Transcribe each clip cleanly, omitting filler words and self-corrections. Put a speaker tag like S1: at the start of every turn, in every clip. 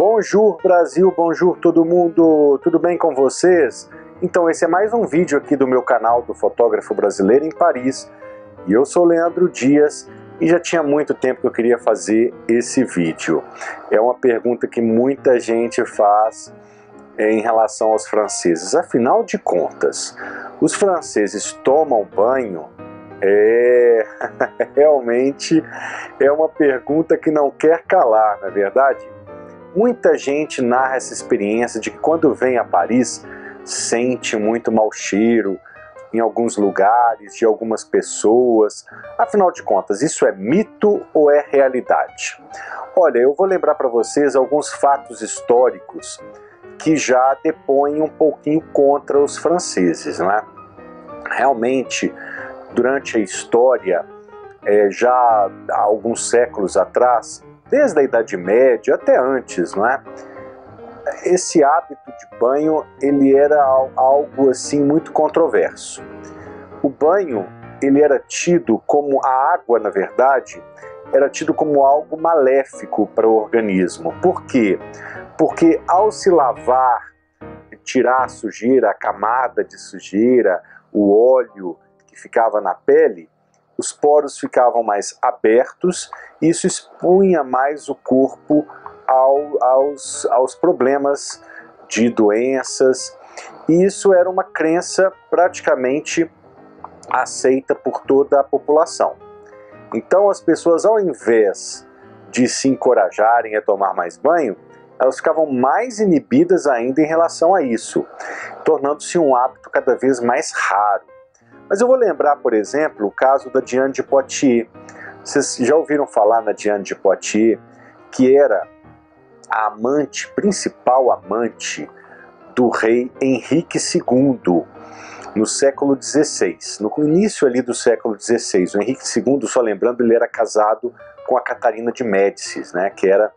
S1: Bonjour Brasil, bonjour todo mundo, tudo bem com vocês? Então esse é mais um vídeo aqui do meu canal do fotógrafo brasileiro em Paris. E eu sou Leandro Dias e já tinha muito tempo que eu queria fazer esse vídeo. É uma pergunta que muita gente faz em relação aos franceses. Afinal de contas, os franceses tomam banho? Realmente é uma pergunta que não quer calar, não é verdade? Muita gente narra essa experiência de que quando vem a Paris sente muito mau cheiro em alguns lugares, de algumas pessoas. Afinal de contas, isso é mito ou é realidade? Olha, eu vou lembrar para vocês alguns fatos históricos que já depõem um pouquinho contra os franceses, não é? Realmente, durante a história, já há alguns séculos atrás, desde a Idade Média até antes, não é? Esse hábito de banho, ele era algo assim muito controverso. O banho, ele era tido como, a água na verdade, era tido como algo maléfico para o organismo. Por quê? Porque ao se lavar, tirar a sujeira, a camada de sujeira, o óleo que ficava na pele, os poros ficavam mais abertos e isso expunha mais o corpo aos problemas de doenças. E isso era uma crença praticamente aceita por toda a população. Então as pessoas, ao invés de se encorajarem a tomar mais banho, elas ficavam mais inibidas ainda em relação a isso, tornando-se um hábito cada vez mais raro. Mas eu vou lembrar, por exemplo, o caso da Diane de Poitiers. Vocês já ouviram falar na Diane de Poitiers, que era a amante, principal amante do rei Henrique II, no século XVI. No início ali do século XVI, o Henrique II, só lembrando, ele era casado com a Catarina de Médicis, né, que era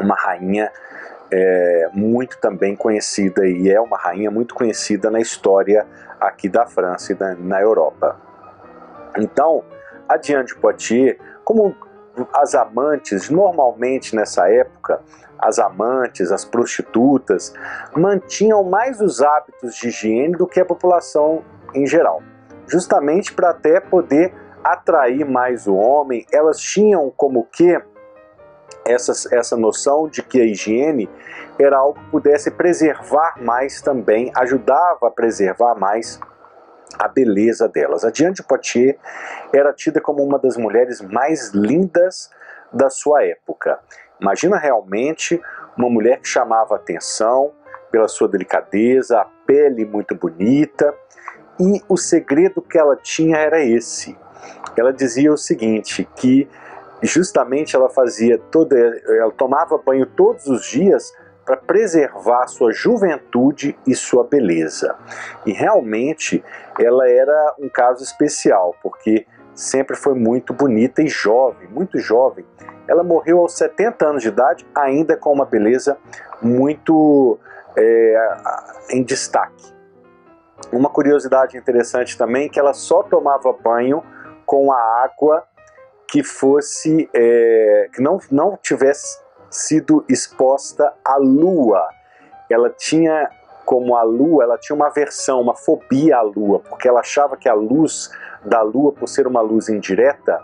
S1: uma rainha muito também conhecida, e é uma rainha muito conhecida na história aqui da França e na Europa. Então, a Diane de Poitiers, como as amantes, normalmente nessa época, as amantes, as prostitutas, mantinham mais os hábitos de higiene do que a população em geral. Justamente para até poder atrair mais o homem, elas tinham como que essa noção de que a higiene era algo que pudesse preservar mais também, ajudava a preservar mais a beleza delas. A Diane de Poitiers era tida como uma das mulheres mais lindas da sua época. Imagina realmente uma mulher que chamava atenção pela sua delicadeza, a pele muito bonita, e o segredo que ela tinha era esse. Ela dizia o seguinte, que justamente ela tomava banho todos os dias para preservar sua juventude e sua beleza. E realmente ela era um caso especial, porque sempre foi muito bonita e jovem, muito jovem. Ela morreu aos 70 anos de idade, ainda com uma beleza muito em destaque. Uma curiosidade interessante também, que ela só tomava banho com a água que fosse, que não tivesse sido exposta à lua. Ela tinha, como a lua, ela tinha uma aversão, uma fobia à lua, porque ela achava que a luz da lua, por ser uma luz indireta,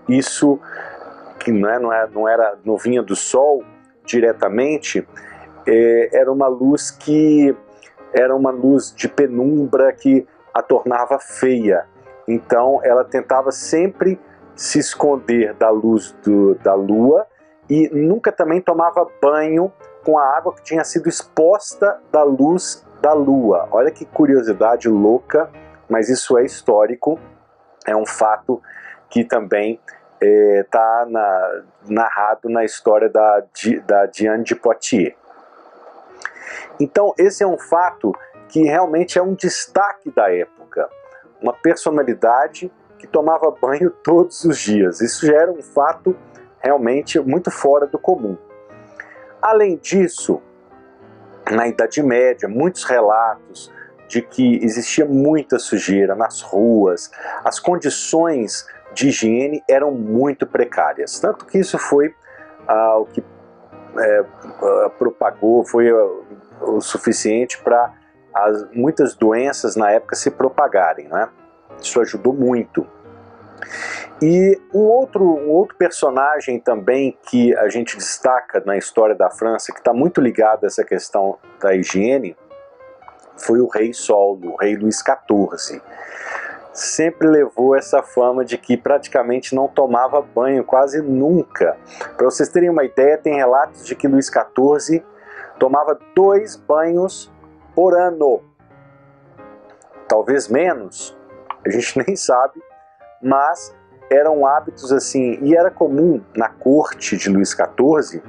S1: isso que não vinha do sol diretamente, era uma luz de penumbra que a tornava feia. Então ela tentava sempre se esconder da luz da lua e nunca também tomava banho com a água que tinha sido exposta da luz da lua. Olha que curiosidade louca, mas isso é histórico, é um fato que também está narrado na história da Diane de Poitiers. Então esse é um fato que realmente é um destaque da época, uma personalidade que tomava banho todos os dias. Isso já era um fato realmente muito fora do comum. Além disso, na Idade Média, muitos relatos de que existia muita sujeira nas ruas, as condições de higiene eram muito precárias. Tanto que isso foi o que propagou, foi o suficiente para muitas doenças na época se propagarem, né? Isso ajudou muito. E um outro personagem também que a gente destaca na história da França, que está muito ligado a essa questão da higiene, foi o rei Sol, o rei Luís XIV. Sempre levou essa fama de que praticamente não tomava banho, quase nunca. Para vocês terem uma ideia, tem relatos de que Luís XIV tomava 2 banhos por ano. Talvez menos, a gente nem sabe, mas eram hábitos assim, e era comum na corte de Luís XIV,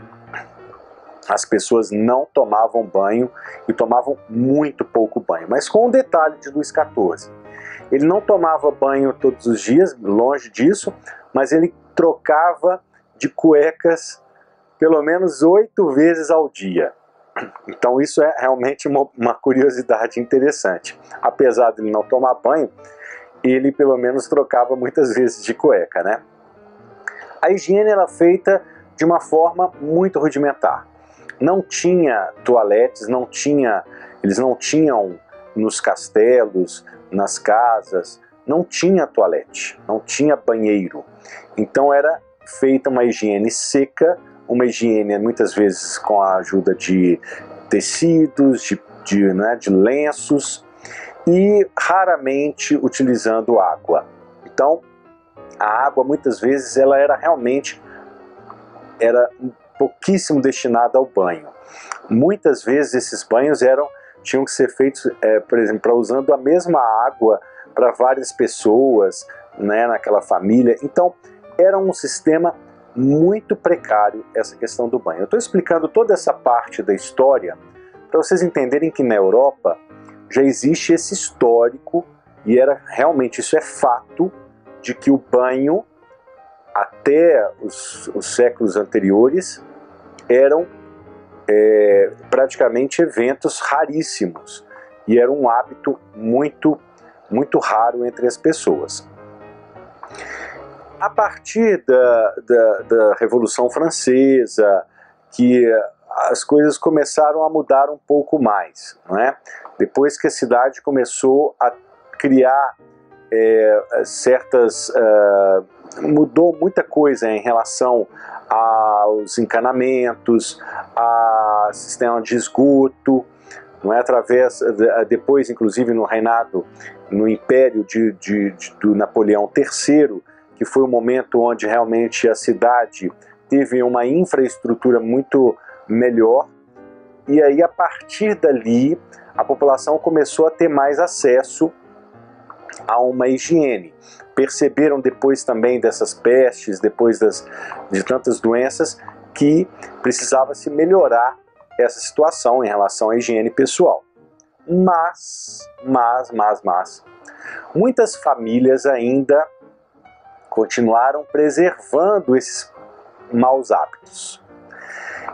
S1: as pessoas não tomavam banho e tomavam muito pouco banho. Mas com um detalhe de Luís XIV, ele não tomava banho todos os dias, longe disso, mas ele trocava de cuecas pelo menos 8 vezes ao dia. Então isso é realmente uma curiosidade interessante. Apesar de ele não tomar banho, ele pelo menos trocava muitas vezes de cueca, né? A higiene era feita de uma forma muito rudimentar. Não tinha toaletes, eles não tinham nos castelos, nas casas, não tinha toalete, não tinha banheiro. Então era feita uma higiene seca, uma higiene muitas vezes com a ajuda de tecidos, de lenços, e raramente utilizando água. Então a água muitas vezes ela era pouquíssimo destinada ao banho. Muitas vezes esses banhos tinham que ser feitos, por exemplo, usando a mesma água para várias pessoas, né, naquela família. Então era um sistema muito precário essa questão do banho. Eu estou explicando toda essa parte da história para vocês entenderem que na Europa já existe esse histórico, e realmente isso é fato, de que o banho, até os séculos anteriores, eram praticamente eventos raríssimos, e era um hábito muito, muito raro entre as pessoas. A partir da Revolução Francesa, que as coisas começaram a mudar um pouco mais, não é? Depois que a cidade começou a criar mudou muita coisa em relação aos encanamentos, a sistema de esgoto, não é? Depois, inclusive, no Império do Napoleão III, que foi um momento onde realmente a cidade teve uma infraestrutura muito melhor, e aí a partir dali a população começou a ter mais acesso a uma higiene. Perceberam depois também dessas pestes, depois de tantas doenças, que precisava se melhorar essa situação em relação à higiene pessoal. Mas, muitas famílias ainda continuaram preservando esses maus hábitos.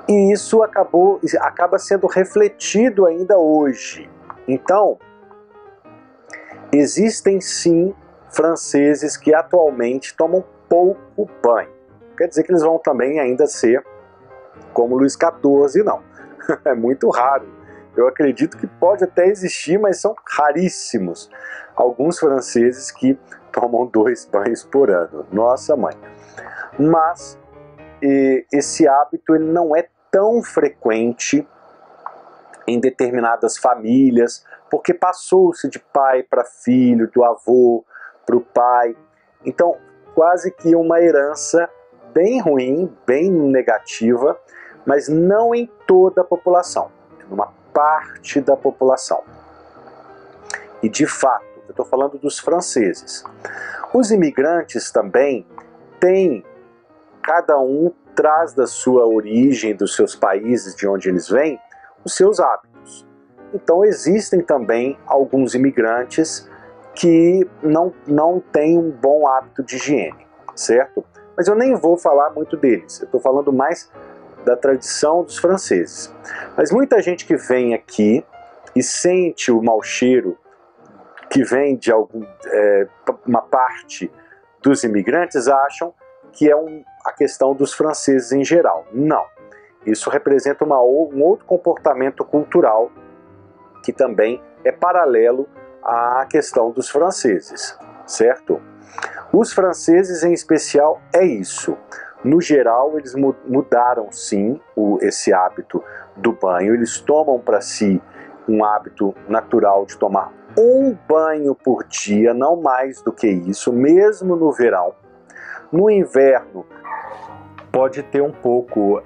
S1: E isso acaba sendo refletido ainda hoje. Então, existem sim franceses que atualmente tomam pouco banho. Quer dizer que eles vão também ainda ser como Luís XIV, não. É muito raro. Eu acredito que pode até existir, mas são raríssimos alguns franceses que tomam 2 banhos por ano. Nossa mãe. Mas esse hábito ele não é tão frequente em determinadas famílias, porque passou-se de pai para filho, do avô para o pai. Então, quase que uma herança bem ruim, bem negativa, mas não em toda a população, numa parte da população. E de fato, eu estou falando dos franceses. Os imigrantes também têm, cada um traz da sua origem, dos seus países de onde eles vêm, os seus hábitos. Então existem também alguns imigrantes que não têm um bom hábito de higiene, certo? Mas eu nem vou falar muito deles, eu estou falando mais da tradição dos franceses. Mas muita gente que vem aqui e sente o mau cheiro que vem de uma parte dos imigrantes, acham que é a questão dos franceses em geral. Não. Isso representa um outro comportamento cultural que também é paralelo à questão dos franceses, certo? Os franceses em especial é isso. No geral, eles mudaram sim esse hábito do banho, eles tomam para si um hábito natural de tomar um banho por dia, não mais do que isso, mesmo no verão. No inverno, pode ter um pouco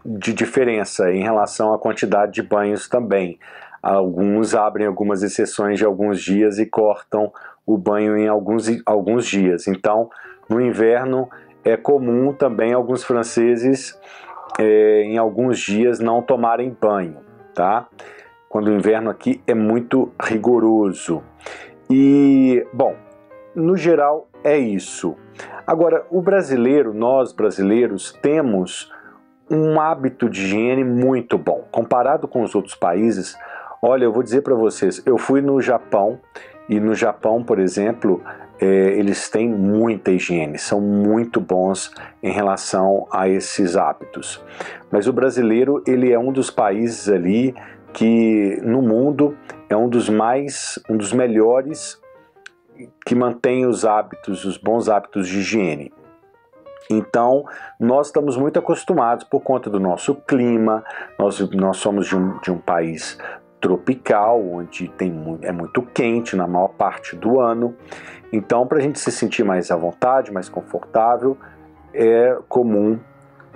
S1: de diferença em relação à quantidade de banhos também. Alguns abrem algumas exceções de alguns dias e cortam o banho em alguns dias. Então, no inverno, é comum também alguns franceses, em alguns dias, não tomarem banho, tá? Quando o inverno aqui é muito rigoroso. E, bom, no geral é isso. Agora, nós brasileiros, temos um hábito de higiene muito bom. Comparado com os outros países, olha, eu vou dizer para vocês, eu fui no Japão, e no Japão, por exemplo, eles têm muita higiene, são muito bons em relação a esses hábitos. Mas o brasileiro, ele é um dos países ali que no mundo é um dos melhores que mantém os bons hábitos de higiene. Então, nós estamos muito acostumados por conta do nosso clima, nós somos de um país tropical, onde é muito quente na maior parte do ano. Então, para a gente se sentir mais à vontade, mais confortável, é comum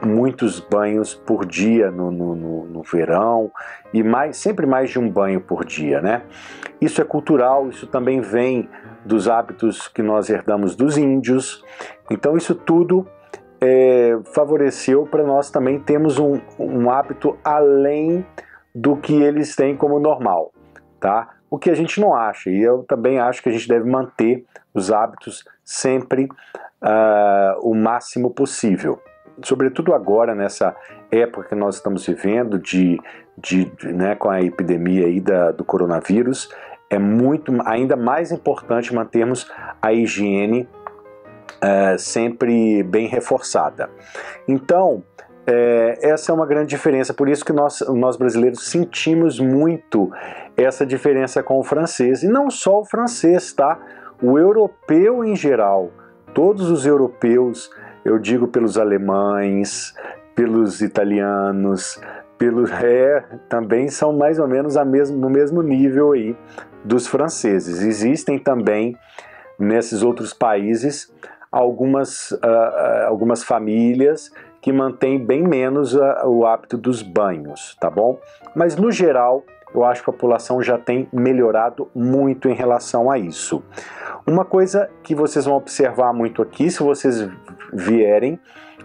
S1: muitos banhos por dia no verão, e sempre mais de um banho por dia, né? Isso é cultural, isso também vem dos hábitos que nós herdamos dos índios. Então isso tudo favoreceu para nós também termos um hábito além do que eles têm como normal, tá? O que a gente não acha, e eu também acho que a gente deve manter os hábitos sempre o máximo possível. Sobretudo agora, nessa época que nós estamos vivendo, né, com a epidemia aí do coronavírus, é ainda mais importante mantermos a higiene sempre bem reforçada. Então, essa é uma grande diferença, por isso que nós brasileiros sentimos muito essa diferença com o francês, e não só o francês, tá? O europeu em geral, todos os europeus, eu digo pelos alemães, pelos italianos, também são mais ou menos no mesmo nível aí dos franceses. Existem também nesses outros países algumas famílias que mantêm bem menos o hábito dos banhos, tá bom? Mas no geral, eu acho que a população já tem melhorado muito em relação a isso. Uma coisa que vocês vão observar muito aqui, se vocês vierem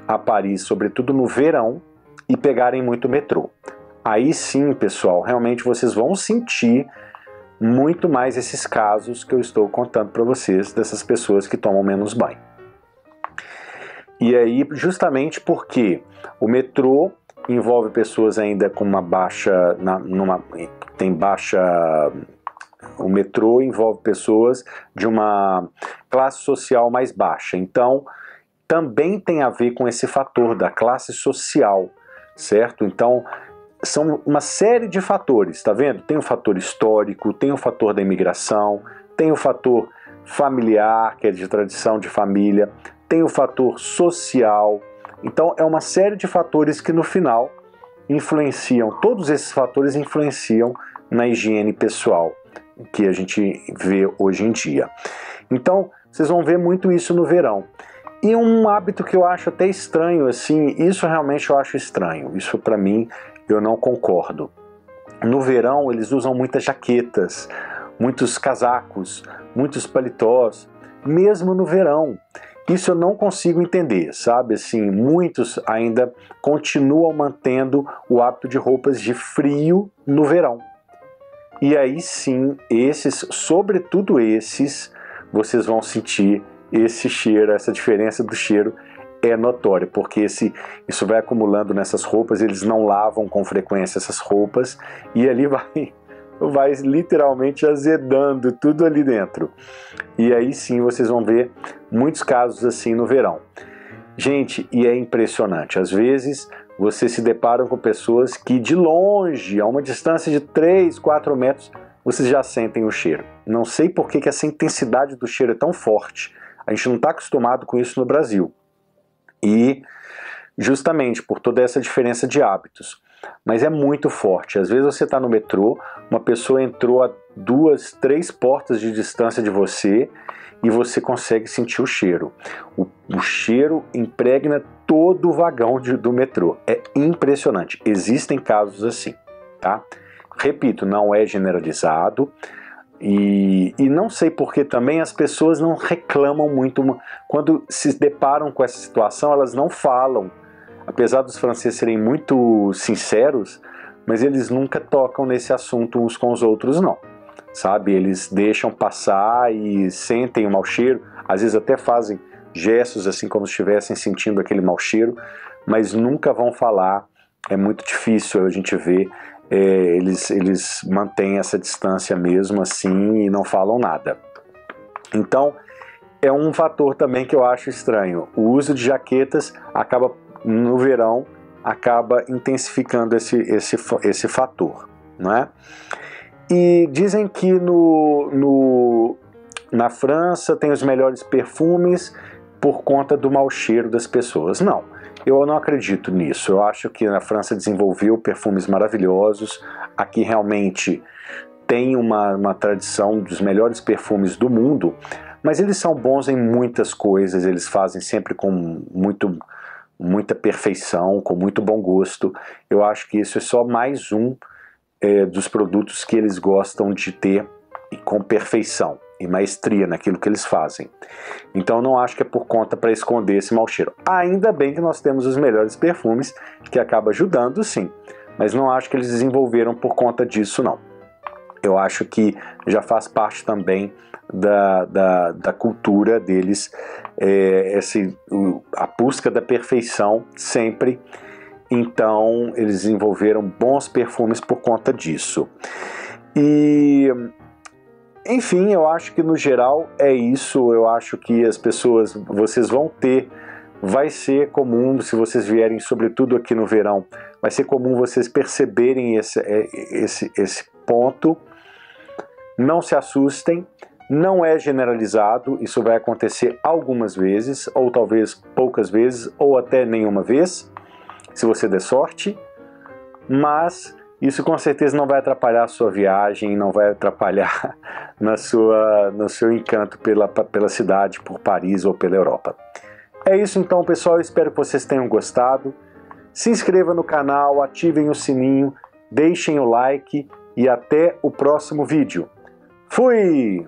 S1: a Paris, sobretudo no verão, e pegarem muito metrô. Aí sim, pessoal, realmente vocês vão sentir muito mais esses casos que eu estou contando para vocês, dessas pessoas que tomam menos banho. E aí, justamente porque o metrô envolve pessoas ainda com uma baixa, o metrô envolve pessoas de uma classe social mais baixa. Então, também tem a ver com esse fator da classe social, certo? Então, são uma série de fatores, tá vendo? Tem o fator histórico, tem o fator da imigração, tem o fator familiar, que é de tradição de família, tem o fator social. Então, é uma série de fatores que no final influenciam, todos esses fatores influenciam na higiene pessoal que a gente vê hoje em dia. Então, vocês vão ver muito isso no verão. E um hábito que eu acho até estranho, assim, isso realmente eu acho estranho, isso para mim eu não concordo. No verão eles usam muitas jaquetas, muitos casacos, muitos paletós, mesmo no verão. Isso eu não consigo entender, sabe? Assim, muitos ainda continuam mantendo o hábito de roupas de frio no verão. E aí sim, sobretudo esses, vocês vão sentir esse cheiro, essa diferença do cheiro é notória, porque isso vai acumulando nessas roupas, eles não lavam com frequência essas roupas, e ali vai literalmente azedando tudo ali dentro. E aí sim vocês vão ver muitos casos assim no verão. Gente, e é impressionante, às vezes você se depara com pessoas que de longe, a uma distância de 3, 4 metros, vocês já sentem o cheiro. Não sei por que essa intensidade do cheiro é tão forte. A gente não está acostumado com isso no Brasil. E justamente por toda essa diferença de hábitos. Mas é muito forte. Às vezes você está no metrô, uma pessoa entrou a 2, 3 portas de distância de você e você consegue sentir o cheiro. O cheiro impregna todo o vagão do metrô. É impressionante. Existem casos assim, tá? Repito, não é generalizado. E não sei porque também as pessoas não reclamam muito. Quando se deparam com essa situação, elas não falam. Apesar dos franceses serem muito sinceros, mas eles nunca tocam nesse assunto uns com os outros, não. Sabe? Eles deixam passar e sentem o mau cheiro, às vezes até fazem gestos assim como se estivessem sentindo aquele mau cheiro, mas nunca vão falar. É muito difícil a gente ver. Eles mantêm essa distância mesmo assim e não falam nada. Então, é um fator também que eu acho estranho. O uso de jaquetas no verão acaba intensificando esse fator, não é? E dizem que na França tem os melhores perfumes por conta do mau cheiro das pessoas. Não, eu não acredito nisso. Eu acho que na França desenvolveu perfumes maravilhosos. Aqui realmente tem uma tradição dos melhores perfumes do mundo, mas eles são bons em muitas coisas, eles fazem sempre com muita perfeição, com muito bom gosto. Eu acho que isso é só mais um dos produtos que eles gostam de ter e com perfeição e maestria naquilo que eles fazem. Então não acho que é por conta para esconder esse mau cheiro. Ainda bem que nós temos os melhores perfumes, que acaba ajudando sim, mas não acho que eles desenvolveram por conta disso não. Eu acho que já faz parte também da cultura deles, a busca da perfeição sempre. Então eles desenvolveram bons perfumes por conta disso. E enfim, eu acho que no geral é isso. Eu acho que as pessoas, vocês vão ter, vai ser comum, se vocês vierem sobretudo aqui no verão, vai ser comum vocês perceberem esse ponto. Não se assustem, não é generalizado, isso vai acontecer algumas vezes, ou talvez poucas vezes, ou até nenhuma vez, se você der sorte, mas isso com certeza não vai atrapalhar a sua viagem, não vai atrapalhar no seu encanto pela cidade, por Paris ou pela Europa. É isso então, pessoal, eu espero que vocês tenham gostado. Se inscreva no canal, ativem o sininho, deixem o like e até o próximo vídeo. Fui!